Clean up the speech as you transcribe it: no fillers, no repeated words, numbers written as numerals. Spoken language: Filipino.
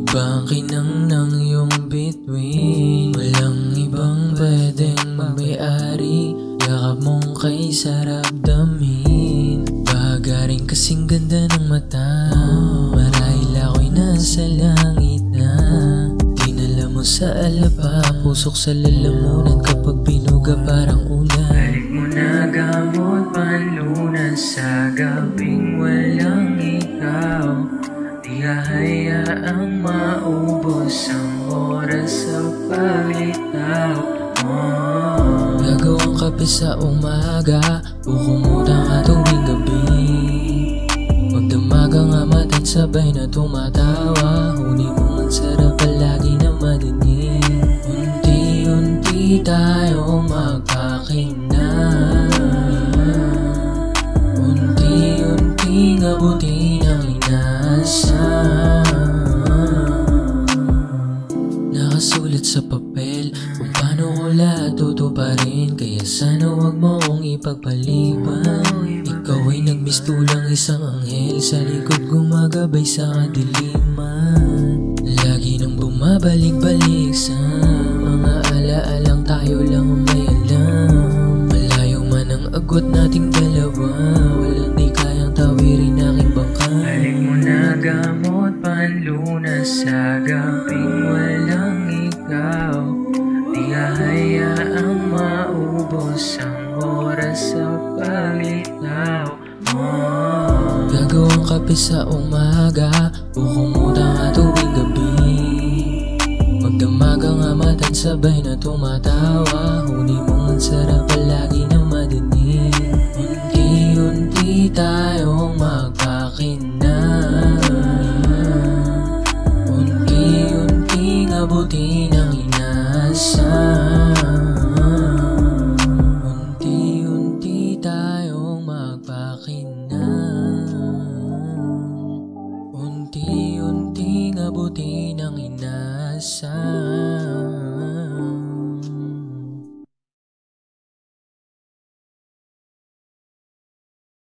Pangkinang ng iyong bituin, walang ibang pwedeng magmay-ari. Yakap mong kay sarap damin, bagaring kasing ganda ng mata. Marahil ako'y nasa langit na, dinala mo sa alaba, pusok sa lalamunan kapag binuga parang ulan. Balik mo na gamot panlunas sa gabing walang ikaw. Di hahayaang maubos ang oras sa paglitaw. Gagawang kape sa umaga, ukumutan ka tuwing gabi. Magdamaga nga mata't sabay na tumatawa. Huni mo man sarap palagi na madinig. Unti-unti tayong magpakinang, unti-unting abutin ang inasal. Nakasulat sa papel kung paano ko lahat tutuparin, kaya sana wag mo akong ipagpaliban. Ikaw ay nagmistulang isang anghel, sa likod gumagabay sa kadiliman. Lagi nang bumabalik-balik sa mga alaalang tayo lang ang may alam. Malayo man ang agwat nating dalawa, walang di kayang tawirin aking bangka. Balik mo na gamot panlunas sa gabing walang ikaw. Di hahayaang maubos ang oras sa paglitaw. Gagawang kape sa umaga, ukumutan ka tuwing gabi. Magdamaga nga mata't sabay na tumatawa. Huni mo man sarap palagi na madinig. Unti-unti tayong magpakinang, unti-unting abutin ang inasal. Unti-unti tayong magpakinang, unti-unting abutin ang inasal.